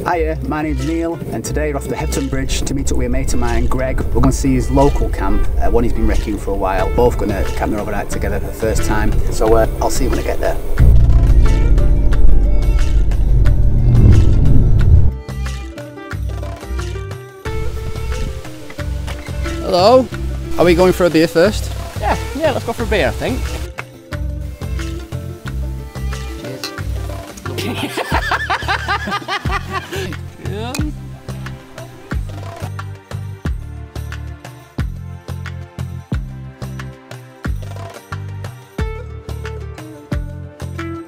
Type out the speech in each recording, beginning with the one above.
Hiya, my name's Neil, and today we're off the Hepton Bridge to meet up with a mate of mine, Greg. We're going to see his local camp, one he's been wrecking for a while. Both going to camp there overnight together for the first time, so I'll see you when I get there. Hello, are we going for a beer first? Yeah, let's go for a beer, I think. Cheers. Yeah.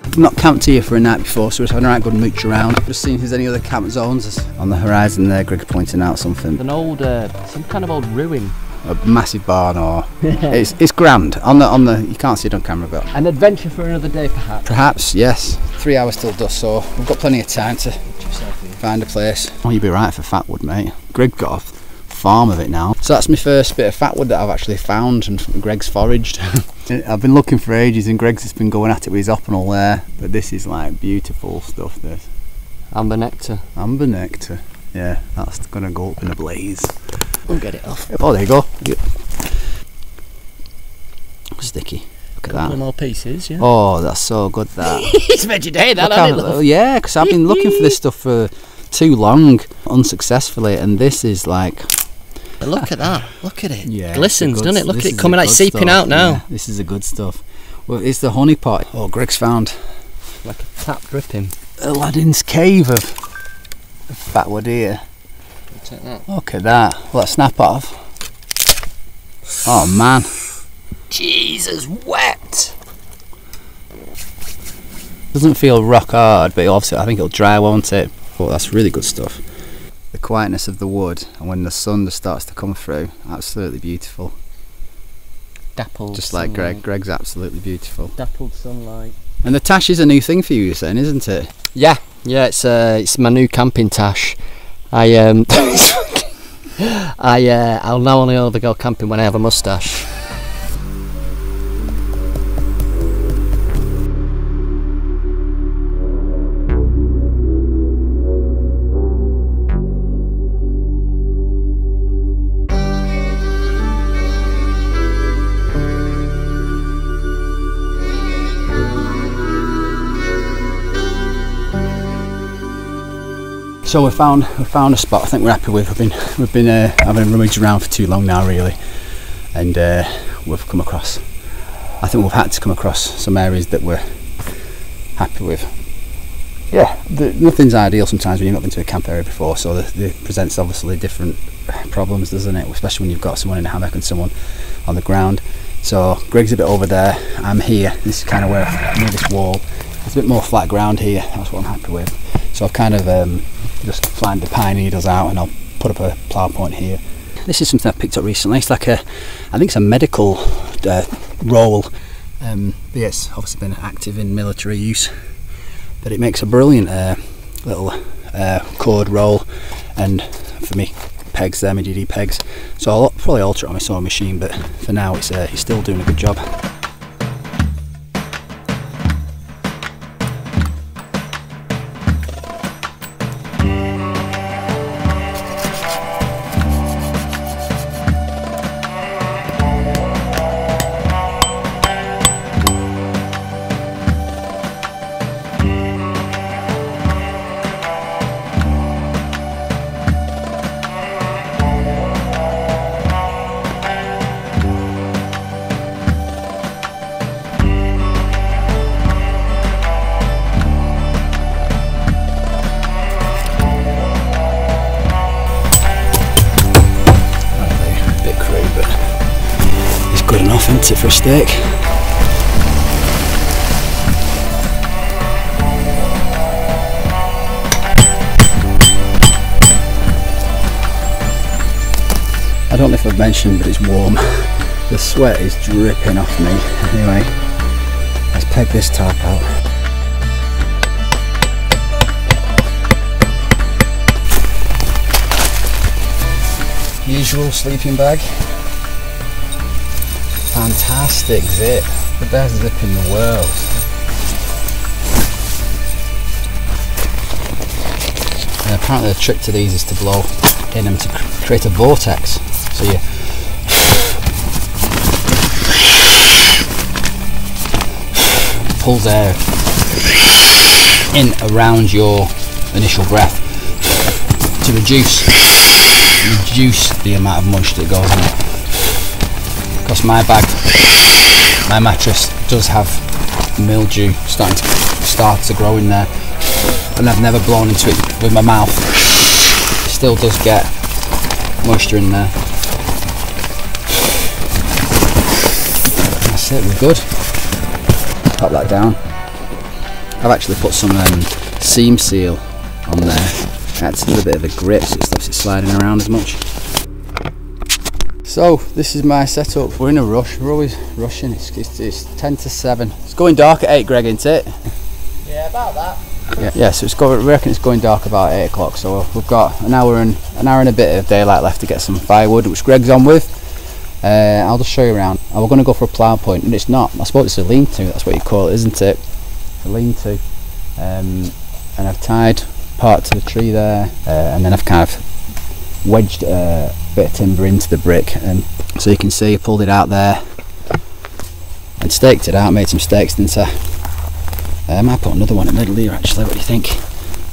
I've not camped here for a night before, so we're just having a right good mooch around. Just seeing if there's any other camp zones on the horizon there. Greg's pointing out something. An old, some kind of old ruin. A massive barn, or it's grand. On the you can't see it on camera, but an adventure for another day, perhaps. Perhaps, yes. 3 hours till dusk, so we've got plenty of time to find a place. Oh, you'd be right for fatwood, mate. Greg got a farm of it now. So that's my first bit of fatwood that I've actually found, and Greg's foraged. I've been looking for ages, and Greg's just been going at it with his opinel there. But this is like beautiful stuff. This amber nectar. Amber nectar. Yeah, that's gonna go up in a blaze. We'll get it off. Oh, there you go. Sticky. Look at that. Couple more pieces, yeah. Oh, that's so good. That. It's made your day, that, hasn't it? Yeah, because I've been looking for this stuff for too long, unsuccessfully, and this is like. But look at that. Look at it. Yeah, glistens, doesn't it? Look at it coming like seeping out now. Yeah, this is the good stuff. Well, it's the honey pot. Oh, Greg's found like a tap dripping. Aladdin's cave of fatwood here. Take that. Look at that. Will that snap off? Oh man. Jesus, wet. Doesn't feel rock hard, but obviously I think it'll dry, won't it? Oh, that's really good stuff. The quietness of the wood, and when the sun just starts to come through, absolutely beautiful. Dappled. Just like sunlight. Greg's absolutely beautiful. Dappled sunlight. And the tash is a new thing for you, you're saying, isn't it? Yeah, it's my new camping tash. I'll now only ever go camping when I have a moustache. So we found a spot I think we're happy with. We've been having rummaged around for too long now, really, and we've come across. I think we've had to come across some areas that we're happy with. Yeah, nothing's ideal sometimes when you've not been to a camp area before, so it presents obviously different problems, doesn't it? Especially when you've got someone in a hammock and someone on the ground. So Greg's a bit over there. I'm here. This is kind of where near this wall. It's a bit more flat ground here. That's what I'm happy with. So I've kind of just flattened the pine needles out, and I'll put up a plough point here. This is something I picked up recently. It's like I think it's a medical roll. Yeah, it's obviously been active in military use, but it makes a brilliant little cord roll, and for me, pegs there, my DD pegs. So I'll probably alter it on my sewing machine, but for now it's still doing a good job. Good enough, isn't it, for a steak? I don't know if I've mentioned, but it's warm. The sweat is dripping off me. Anyway, let's peg this tarp out. Usual sleeping bag. Fantastic zip, the best zip in the world. Apparently the trick to these is to blow in them to create a vortex. So you pulls air in around your initial breath to reduce the amount of moisture that goes in it. Because my mattress does have mildew starting to grow in there, and I've never blown into it with my mouth. It still does get moisture in there. That's it, we're good. Pop that down. I've actually put some seam seal on there. That's a little bit of a grip so it stops it sliding around as much. So this is my setup. We're in a rush, we're always rushing. It's 10 to 7. It's going dark at 8, Greg, isn't it? Yeah, about that. Yeah, so we reckon it's going dark about 8 o'clock, so we've got an hour and a bit of daylight left to get some firewood, which Greg's on with. I'll just show you around. And we're going to go for a plough point, and it's not, I suppose it's a lean-to, that's what you call it, isn't it? A lean-to. And I've tied part to the tree there, and then I've kind of wedged a bit of timber into the brick, and so you can see I pulled it out there and staked it out, made some stakes, didn't I? I might put another one in the middle here actually, what do you think?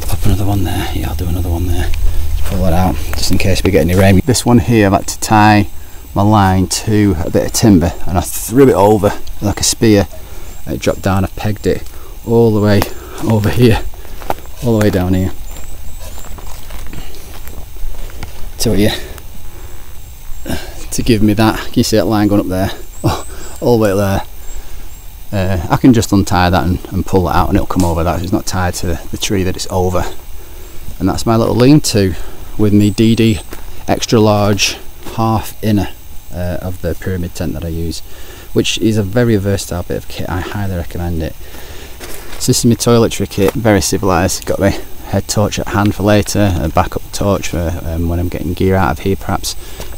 Pop another one there, yeah, I'll do another one there. Just pull that out, just in case we get any rain. This one here I've had to tie my line to a bit of timber, and I threw it over like a spear, and it dropped down. I pegged it all the way over here, all the way down here to give me that. Can you see that line going up there? Oh, all the way up there. I can just untie that and pull it out, and it'll come over that. It's not tied to the tree that it's over. And that's my little lean-to with me DD extra large half inner of the pyramid tent that I use, which is a very versatile bit of kit. I highly recommend it. So this is my toiletry kit, very civilised. Got my head torch at hand for later, a backup torch for when I'm getting gear out of here perhaps,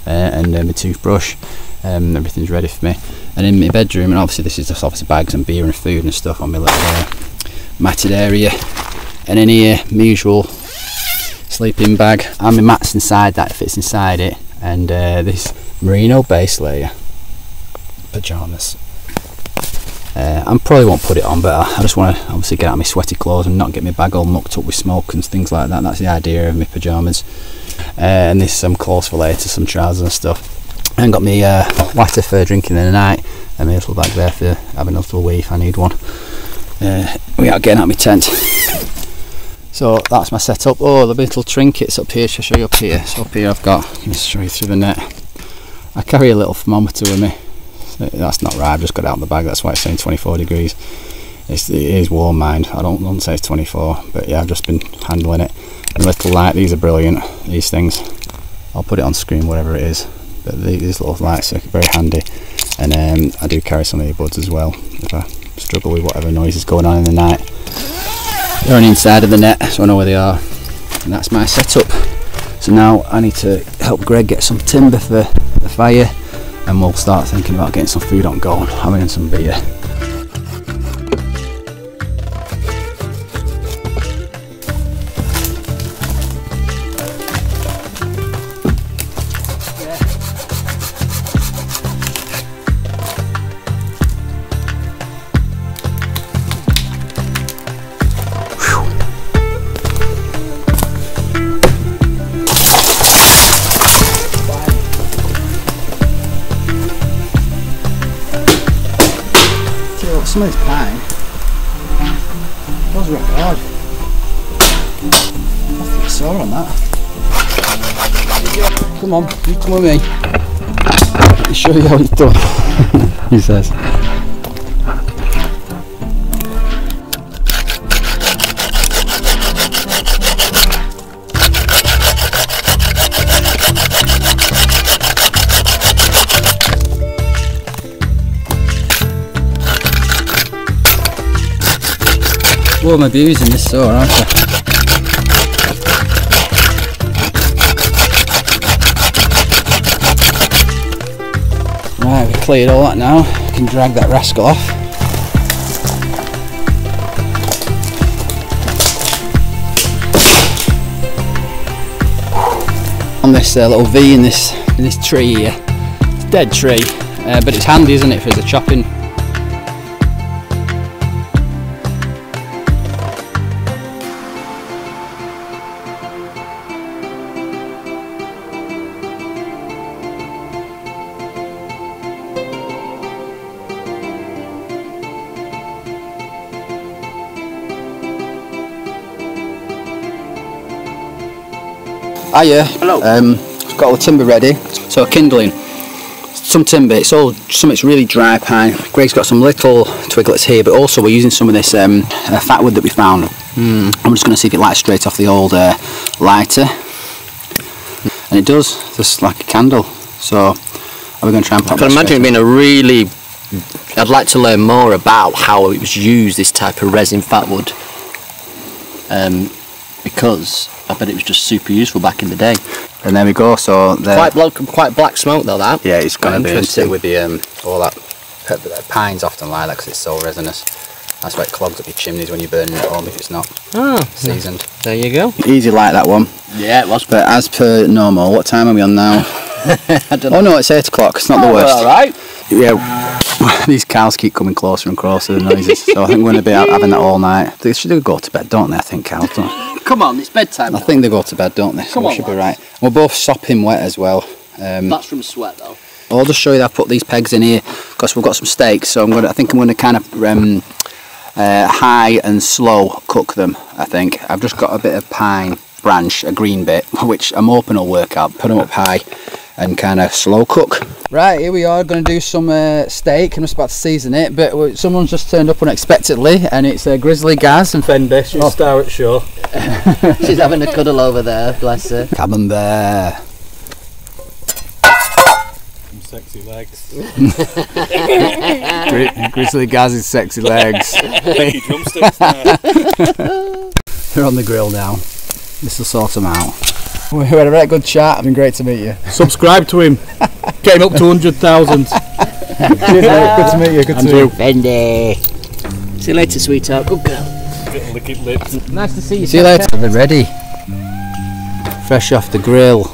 and my toothbrush. Everything's ready for me. And in my bedroom, and obviously this is just obviously bags and beer and food and stuff on my little matted area. And in here, my usual sleeping bag, and my mat's inside that, fits inside it, and this merino base layer pyjamas. I probably won't put it on, but I just want to obviously get out of my sweaty clothes and not get my bag all mucked up with smoke and things like that. That's the idea of my pyjamas. And this is some clothes for later, some trousers and stuff. And got me lighter for drinking in the night, and my little bag there for having a little wee if I need one. Without getting out of my tent. So that's my setup. Oh, the little trinkets up here. Shall I show you up here? So up here I've got, let me show you through the net. I carry a little thermometer with me. That's not right, I've just got it out of the bag, that's why it's saying 24 degrees. It is warm, mind. I don't say it's 24, but yeah, I've just been handling it. And a little light, these are brilliant, these things. I'll put it on screen, whatever it is. But these little lights are very handy. And I do carry some earbuds as well, if I struggle with whatever noise is going on in the night. They're on the inside of the net, so I know where they are. And that's my setup. So now I need to help Greg get some timber for the fire, and we'll start thinking about getting some food on go and having some beer. Some of this pine was rock hard. I think I saw on that. Come on, you come with me. Let me show you how it's done. He says. Well, my views in this saw, aren't I? Right, we've cleared all that now. I can drag that rascal off. on this little V in this tree here. It's a dead tree, but it's handy, isn't it, for the chopping? Hiya. Hello. I've got all the timber ready. So kindling. Some timber, it's all something's really dry pine. Greg's got some little twiglets here, but also we're using some of this fatwood that we found. I'm just going to see if it lights straight off the old lighter. And it does, just like a candle. So are we going to try and pop I can imagine it being a really... I'd like to learn more about how it was used, this type of resin fatwood. Because I bet it was just super useful back in the day. And there we go. So Quite black smoke though, that. yeah, it's going to be interesting. with the all that pines often like that because it's so resinous. That's why it clogs up your chimneys when you're burning it at home if it's not seasoned. There you go. Easy like that one. Yeah, it was. But as per normal, what time are we on now? I don't know. Oh no, it's 8 o'clock. It's not the worst. All right. Yeah, these cows keep coming closer and closer, the noises. So I think we're going to be out having that all night. They should go to bed, don't they? I think cows don't. Come on, it's bedtime. I think they go to bed, don't they? So Come we on, should be lads. right. We're both sopping wet as well. That's from sweat though. I'll just show you that I've put these pegs in here because we've got some steaks. So I think I'm going to kind of high and slow cook them. I think I've just got a bit of pine branch, a green bit, which I'm hoping will work out. Put them up high and kind of slow cook. Right, here we are going to do some steak. I'm just about to season it, but someone's just turned up unexpectedly, and it's Grizzly Gaz and Fender, she's star at show. She's having a cuddle over there, bless her. Camembert. Some sexy legs. Grizzly Gaz's sexy legs. Becky drumsticks now. They're on the grill now. This will sort them out. We had a very good chat. It's been great to meet you. Subscribe to him. Getting up to 100,000. Cheers, mate. Good to meet you. Good to meet you. Fendi. See you later, sweetheart. Good girl. Bit lick lips. Nice to see you. See you later. They're ready. Fresh off the grill.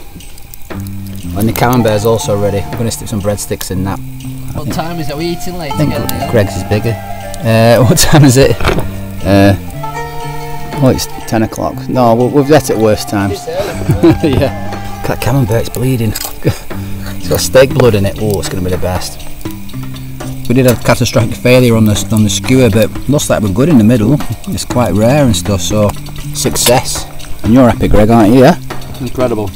And the camembert's also ready. We're going to stick some breadsticks in that. What time is it? Are we eating late? I think Greg's is bigger. What time is it? Oh, it's 10 o'clock. No, we've let it worse times. Yeah. Look at that camembert, it's bleeding. It's got steak blood in it. Oh, it's going to be the best. We did have catastrophic failure on the skewer, but looks like we're good in the middle. It's quite rare and stuff, so success. And you're happy, Greg, aren't you? Yeah? Incredible.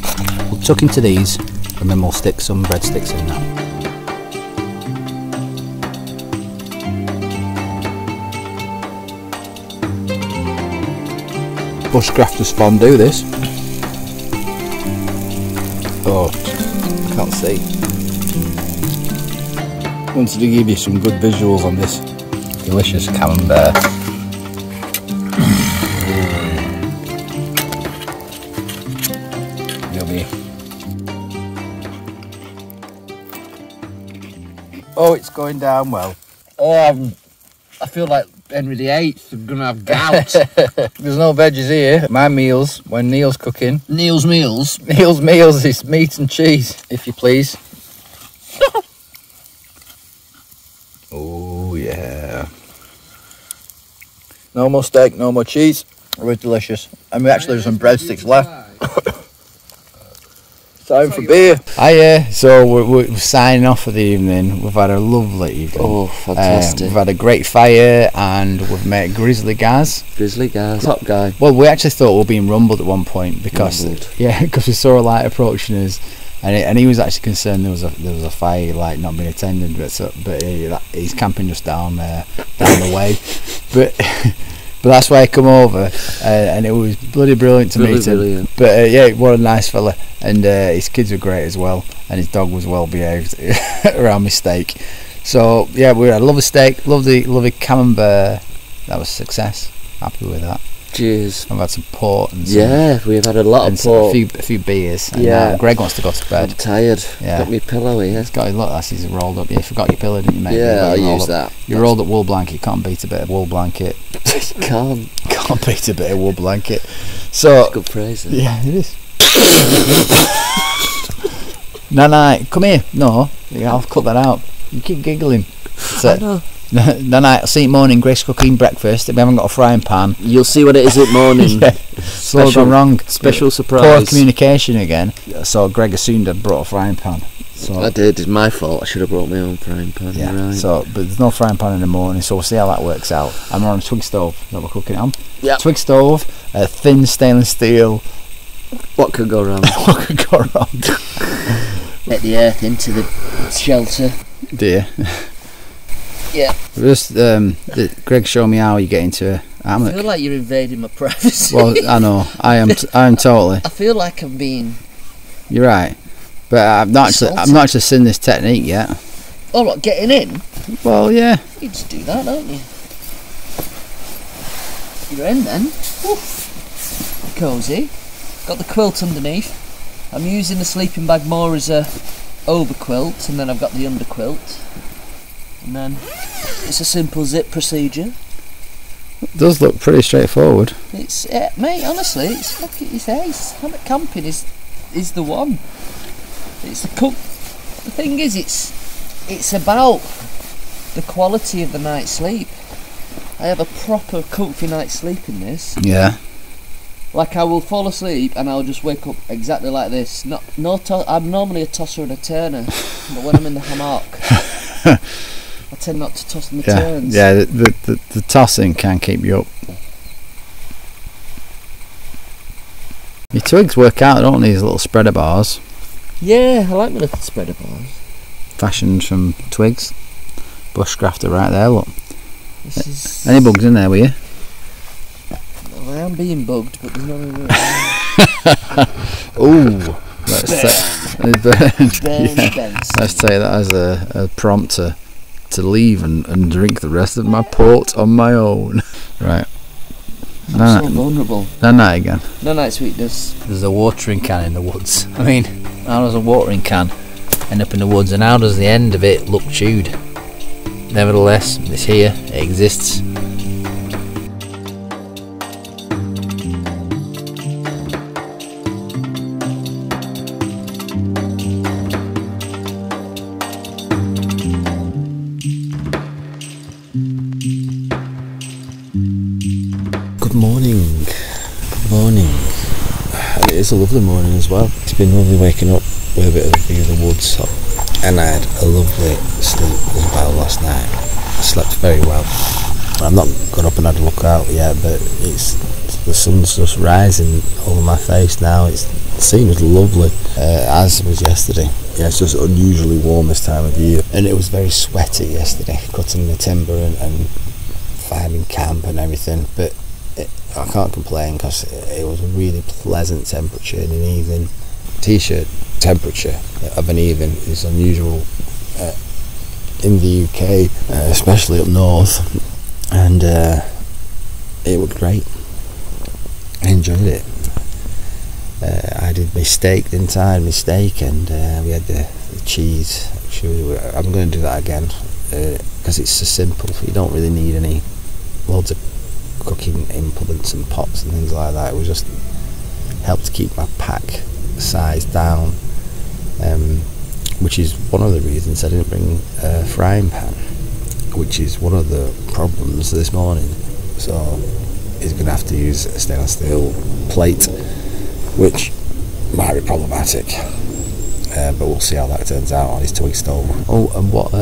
We'll tuck into these and then we'll stick some breadsticks in that. Bushcrafters fondue, this. Oh, I can't see. Wanted to give you some good visuals on this delicious camembert. Yummy. Oh, it's going down well. Oh, I feel like Henry VIII. I'm going to have gout. There's no veggies here. My meals, when Neil's cooking. Neil's meals. Neil's meals is meat and cheese, if you please. Oh, yeah. No more steak, no more cheese. It was delicious. And we actually have some breadsticks left. Time for beer. Hiya. So we're signing off for the evening. We've had a lovely evening. Oh, fantastic. We've had a great fire and we've met Grizzly Gaz. Grizzly Gaz. Top guy. Well, we actually thought we were being rumbled at one point because we saw a light approaching us, and he was actually concerned there was a fire like not being attended, but he's camping just down the way, but that's why I come over, and it was bloody brilliant to meet him. Brilliant. But yeah, what a nice fella, and his kids were great as well, and his dog was well behaved around my steak. So yeah, we had a lovely steak, lovely camembert. That was a success. Happy with that. Cheers. I've had some port and we've had a lot of port. A few beers. And, Yeah. Greg wants to go to bed. I'm tired. Yeah. Got me pillow here. He's got his look. That's his rolled up. Yeah, you forgot your pillow, didn't you, mate? Yeah, I'll use that. You rolled up wool blanket. Can't beat a bit of wool blanket. Can't. Can't beat a bit of wool blanket. So Good phrase. yeah, it is. Nanite, come here. No, yeah, I'll cut that out. You keep giggling. I know. Nanite, see morning, Grace cooking breakfast. We haven't got a frying pan. You'll see what it is at morning. Yeah. It's all gone wrong. Special surprise. Poor communication again. So Greg assumed I'd brought a frying pan. So I did. It's my fault. I should have brought my own frying pan. yeah. Right. So, but there's no frying pan in the morning. So we'll see how that works out. I'm on a twig stove that we're cooking on. Yeah. Twig stove, a thin stainless steel. What could go wrong? What could go wrong? Let the earth into the shelter. Dear. Yeah. Just Greg showed me how you get into a hammock. I feel like you're invading my privacy. Well, I know. I am totally. I feel like I'm being. You're right. But I've not actually seen this technique yet. Oh, what, getting in? Well, yeah. You just do that, don't you? You're in then. Woo. Cosy. Got the quilt underneath. I'm using the sleeping bag more as a over quilt, and then I've got the under quilt. And then it's a simple zip procedure. It does look pretty straightforward. It's mate, honestly, it's ace. Hammock camping is the one. It's the cook. The thing is, it's about the quality of the night's sleep. I have a proper comfy night's sleep in this. Yeah. Like I will fall asleep and I'll just wake up exactly like this. I'm normally a tosser and a turner, but when I'm in the hammock, I tend not to toss my turns. Yeah, the tossing can keep you up. Your twigs work out, don't they, these little spreader bars? Yeah, I like my little spreader bars. Fashioned from twigs. Bushcrafter right there, look. This is... Any bugs in there, were you? Well, I am being bugged, but there's nothing really. Ooh. Let's take that as a prompt to leave and drink the rest of my port on my own. Right. I'm so vulnerable. Night again. No night sweetness. There's a watering can in the woods. I mean, how does a watering can end up in the woods, and how does the end of it look chewed? Nevertheless, it's here, it exists. Good morning. And it is a lovely morning as well. It's been lovely waking up with a bit of a view of the woods, and I had a lovely sleep as well last night. I slept very well. I've not got up and had a look out yet, but the sun's just rising over my face now. It seems lovely, as was yesterday. Yeah, it's just unusually warm this time of year, and it was very sweaty yesterday, cutting the timber and finding camp and everything, but I can't complain because it was a really pleasant temperature in an evening. T-shirt temperature of an evening is unusual in the UK, especially up north, and it was great. I enjoyed it. I did my steak, didn't I? I had my steak, and we had the cheese. I'm going to do that again because it's so simple. You don't really need loads of cooking implements and pots and things like that. It was just helped to keep my pack size down, which is one of the reasons I didn't bring a frying pan, which is one of the problems this morning. So he's going to have to use a stainless steel plate, which might be problematic, but we'll see how that turns out on his twig stove. Oh, and what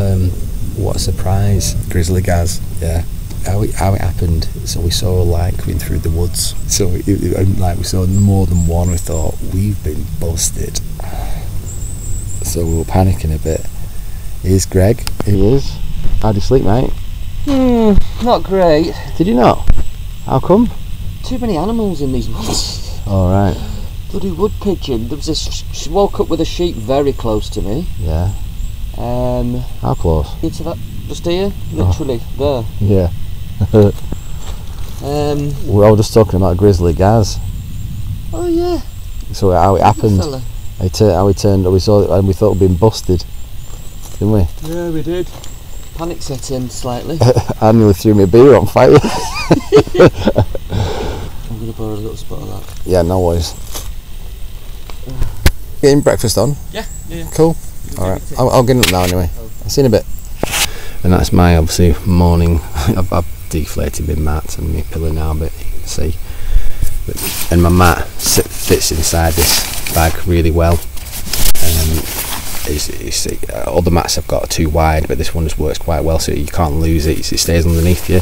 a surprise, grizzly Gaz. Yeah, how it happened. So we saw a light coming through the woods, so we saw more tn one. We thought, we've been busted, so we were panicking a bit. Here's Greg. He was. How'd you sleep, mate? Not great. Did you not? How come? Too many animals in these woods. Alright. Bloody wood pigeon. There was she woke up with a sheep very close to me. Yeah. How close? To that, just here, literally there. Yeah. We were just talking about grizzly Gaz. Oh yeah. So how it happened? How he turned. We saw it and we thought we'd been busted, didn't we? Yeah, we did. Panic set in slightly. I nearly threw my beer on fire. I'm gonna borrow a little spot of that. Yeah, no worries. Getting breakfast on? Yeah. Cool. Alright, I'll get up now anyway. I'll see you in a bit. And that's my, obviously, morning. I've deflated my mat and my pillow now, but you can see. And my mat fits inside this bag really well. All the mats I've got are too wide, but this one just works quite well, so you can't lose it. It stays underneath you.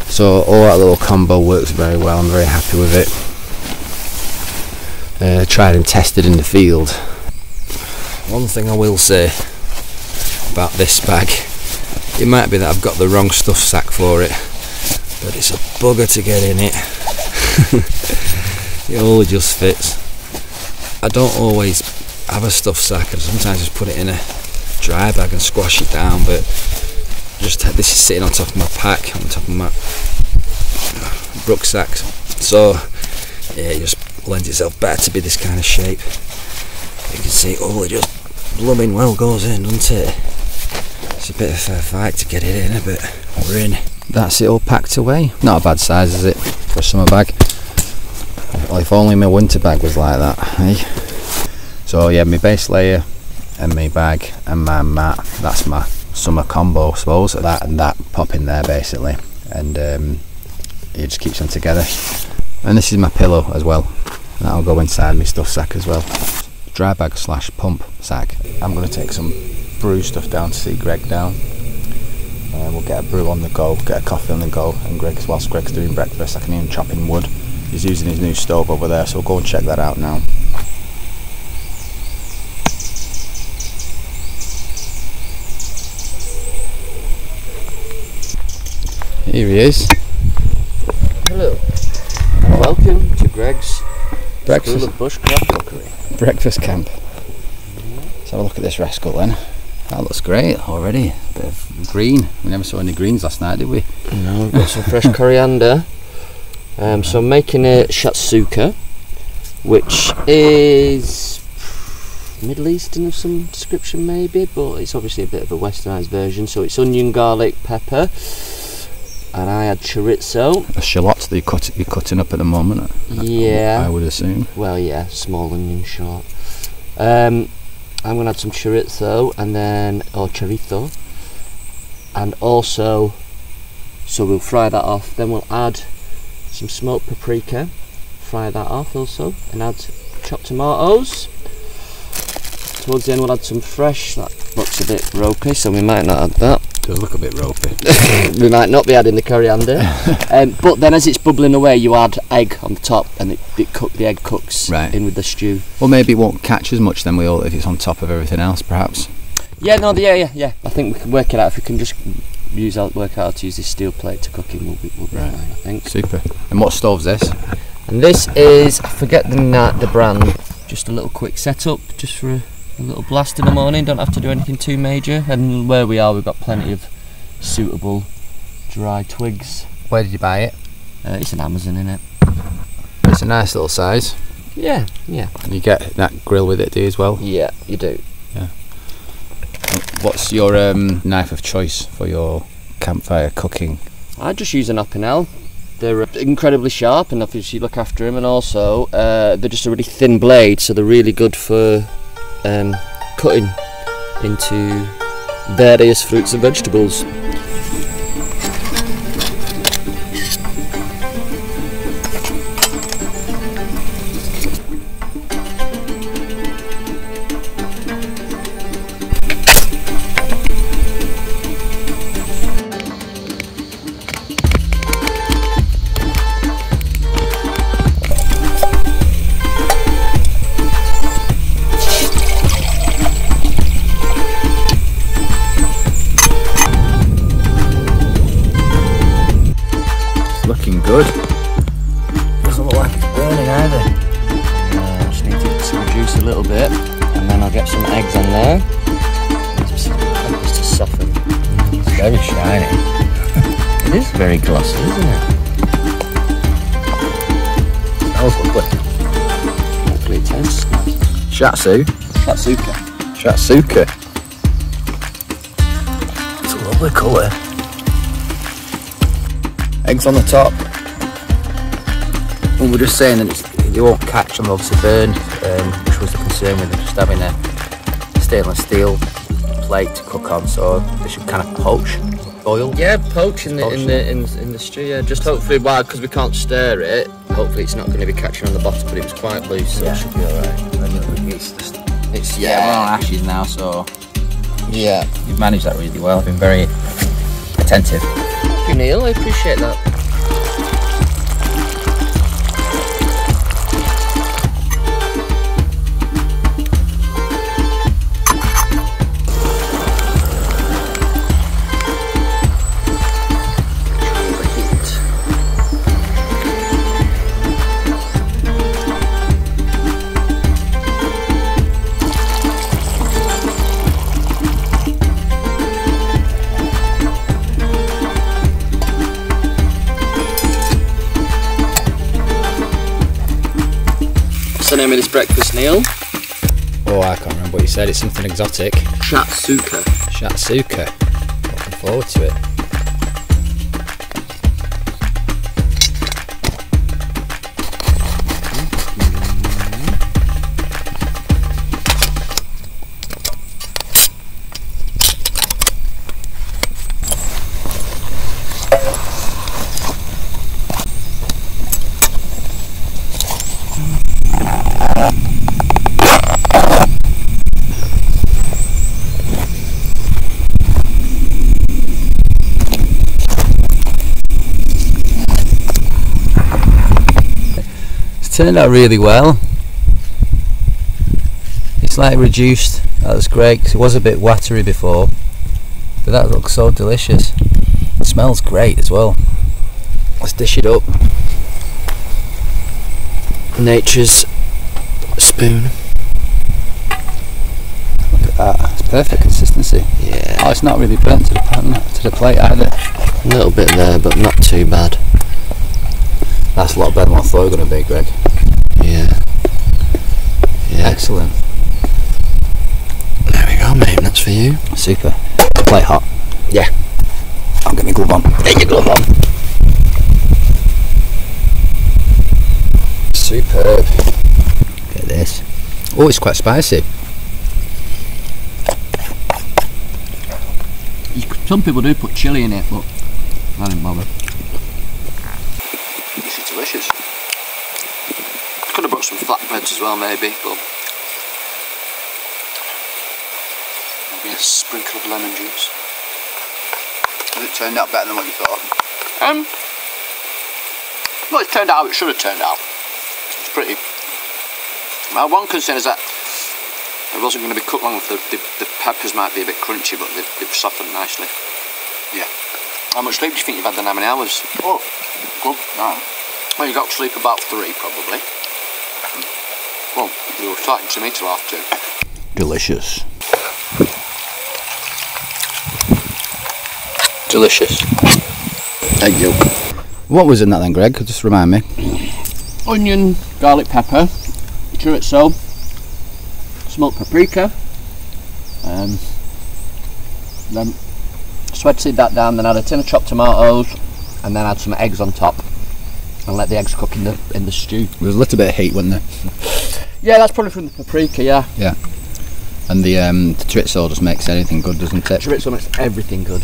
So all that little combo works very well. I'm very happy with it. Tried and tested in the field. One thing I will say about this bag, it might be that I've got the wrong stuff sack for it, but it's a bugger to get in it. It all just fits. I don't always have a stuff sack, and sometimes just put it in a dry bag and squash it down, but just this is sitting on top of my pack, on top of my rucksack, so yeah, it just lends itself better to be this kind of shape. You can see it just blooming well goes in, doesn't it? It's a bit of a fair fight to get it in, but we're in. That's it all packed away. Not a bad size, is it, for a summer bag? If only my winter bag was like that, eh? So yeah, my base layer and my bag and my mat, that's my summer combo, I suppose. That and that pop in there basically, and it just keeps them together. And this is my pillow as well, and that'll go inside my stuff sack as well. Dry bag / pump sack. I'm going to take some brew stuff down to see Greg down. We'll get a brew on the go, get a coffee on the go, and whilst Greg's doing breakfast, I can even chop in wood. He's using his new stove over there, so we'll go and check that out now. Here he is. Hello. And welcome to Greg's Breakfast. School of Bushcraft Cookery. Breakfast camp. Let's have a look at this rascal then. That looks great already. A bit of green. We never saw any greens last night, did we? No, we've got some fresh coriander. So I'm making a shatsuka, which is Middle Eastern of some description maybe, but it's obviously a bit of a westernised version. So it's onion, garlic, pepper, and I had chorizo. A shallot that you're cutting up at the moment. Yeah. I would assume. Well, yeah, small onion short. I'm going to add some chorizo and then, or chorizo, and also, so we'll fry that off. Then we'll add some smoked paprika, fry that off also, and add chopped tomatoes. Towards the end we'll add some fresh, that looks a bit ropey, so we might not add that. Does look a bit ropey. We might not be adding the coriander. But then as it's bubbling away, you add egg on the top, and the egg cooks in with the stew. Well, maybe it won't catch as much then if it's on top of everything else, perhaps. Yeah, no, yeah. I think we can work it out. If we can just work out how to use this steel plate to cook in, we'll be fine, I think. Super. And what stove's this? And this is, I forget the brand. Just a little quick setup, just for a little blast in the morning. Don't have to do anything too major. And where we are, we've got plenty of suitable dry twigs. Where did you buy it? It's an Amazon, innit? It's a nice little size. Yeah. And you get that grill with it, do you, as well? Yeah, you do. Yeah. What's your knife of choice for your campfire cooking? I just use an Opinel. They're incredibly sharp, and obviously you look after them, and also they're just a really thin blade, so they're really good for cutting into various fruits and vegetables. Good. Doesn't look like it's burning either. Just need to reduce a little bit, and then I'll get some eggs on there. Just to soften. It's very shiny. It is very glossy, isn't it? Smells lovely. Hopefully it tastes. Shatsuka. It's a lovely colour. Eggs on the top. Well, we're just saying that they won't catch and obviously burn. was the concern with them just having a stainless steel plate to cook on, so they should kind of poach, boil. Yeah, poach in the stew. Yeah, just hopefully, because we can't stir it. Hopefully, it's not going to be catching on the bottom, but it was quite loose, so it should be all right. It's we're on ashes now, so yeah, you've managed that really well. Been very attentive. Thank you, Neil. I appreciate that. What's the name of this breakfast, Neil? Oh, I can't remember what you said. It's something exotic. Chatsuka. Chatsuka. Looking forward to it. Turned out really well. It's like reduced. That was great because it was a bit watery before, but that looks so delicious. It smells great as well. Let's dish it up. Nature's spoon. Look at that. It's perfect consistency. Yeah. Oh, it's not really burnt to the pan, to the plate either. A little bit there, but not too bad. That's a lot better than what I thought it was going to be, Greg. Yeah. Yeah. Excellent. There we go, mate. That's for you. Super. Plate hot. Yeah. I'll get my glove on. Get your glove on. Superb. Look at this. Oh, it's quite spicy. Some people do put chilli in it, but I didn't bother. This is delicious. Could have brought some flatbreads as well, maybe, but maybe a sprinkle of lemon juice. Has it turned out better than what you thought? Well, it's turned out how it should have turned out. It's pretty. My one concern is that it wasn't going to be cooked long enough. The peppers might be a bit crunchy, but they've softened nicely. Yeah. How much sleep do you think you've had then? How many hours? Oh, good. No. Well, you got to sleep about 3 probably. Well, you were starting to me till after 2. Delicious. Delicious. Thank you. What was in that then, Greg? Just remind me. Onion, garlic pepper, chorizo, smoked paprika, then sweated that down, then add a tin of chopped tomatoes, and then add some eggs on top, and let the eggs cook in the stew. There was a little bit of heat, wasn't there? Yeah, that's probably from the paprika, yeah. Yeah. And the chorizo just makes anything good, doesn't it? Chorizo makes everything good.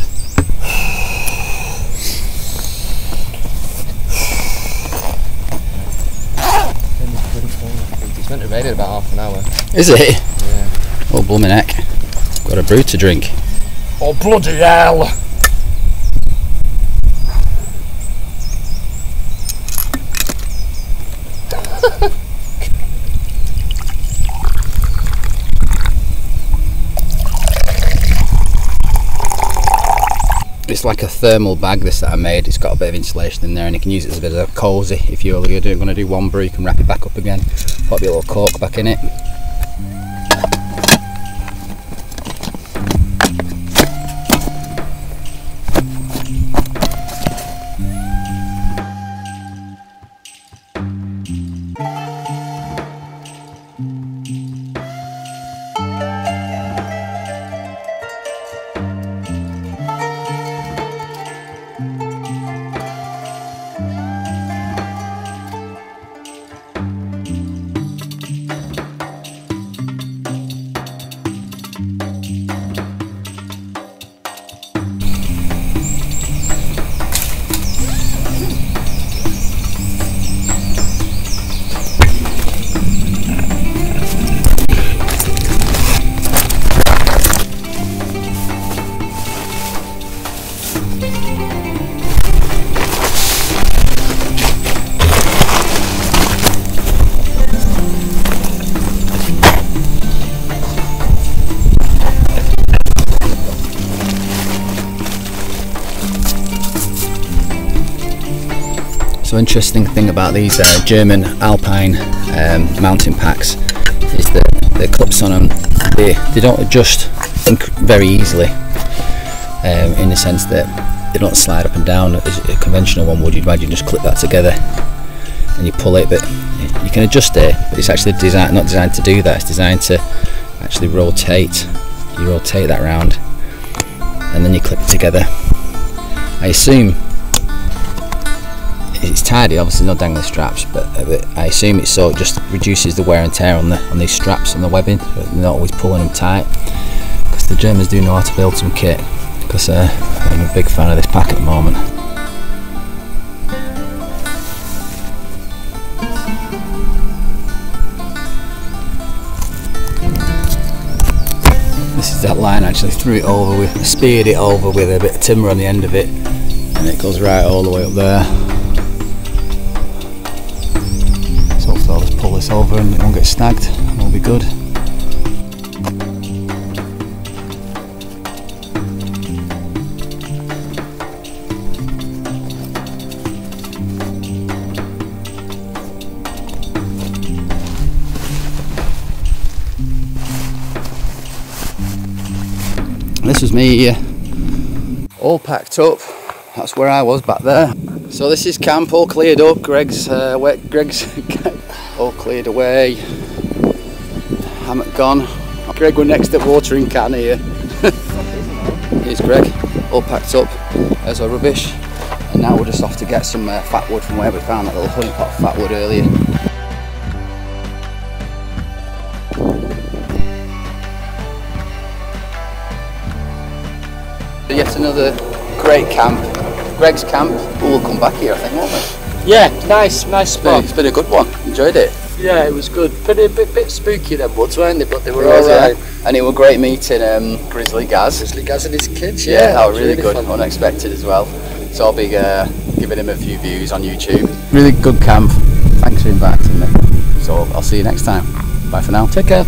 It's meant to rain in about half an hour. Is it? Yeah. Oh, blooming heck. Got a brew to drink. Oh, bloody hell! It's like a thermal bag, this that I made. It's got a bit of insulation in there, and you can use it as a bit of a cosy. If you're only going to do one brew, you can wrap it back up again. Pop your little cork back in it. So interesting thing about these German Alpine mountain packs is that the clips on them, they don't adjust very easily, in the sense that they don't slide up and down as a conventional one would. You'd imagine just clip that together and you pull it, but you can adjust it, but it's actually not designed to do that. It's designed to actually rotate. You rotate that round and then you clip it together. I assume it's tidy, obviously no dangling straps, but I assume it's so it just reduces the wear and tear on these straps and the webbing, but they're not always pulling them tight, because the Germans do know how to build some kit, because I'm a big fan of this pack at the moment. This is that line, actually threw it over with, speared it over with a bit of timber on the end of it, and it goes right all the way up there. So hopefully I'll just pull this over and it won't get snagged and we'll be good. This was me all packed up. That's where I was back there. So this is camp all cleared up. Greg's all cleared away. Hammock gone. Greg were next at watering can here. Here's Greg, all packed up. There's our rubbish. And now we're just off to get some fatwood from where we found that little honey pot of fatwood earlier. Yet another great camp. Greg's camp. We'll come back here, I think, won't we? Yeah, nice spot. It's been a good one. Enjoyed it. Yeah, it was good. A bit spooky them woods, weren't they? But they were It was, alright. And it was great meeting Grizzly Gaz. Grizzly Gaz and his kids, Yeah, that was really really good. fun. Unexpected as well. So I'll be giving him a few views on YouTube. Really good camp. Thanks for inviting me. So I'll see you next time. Bye for now. Take care.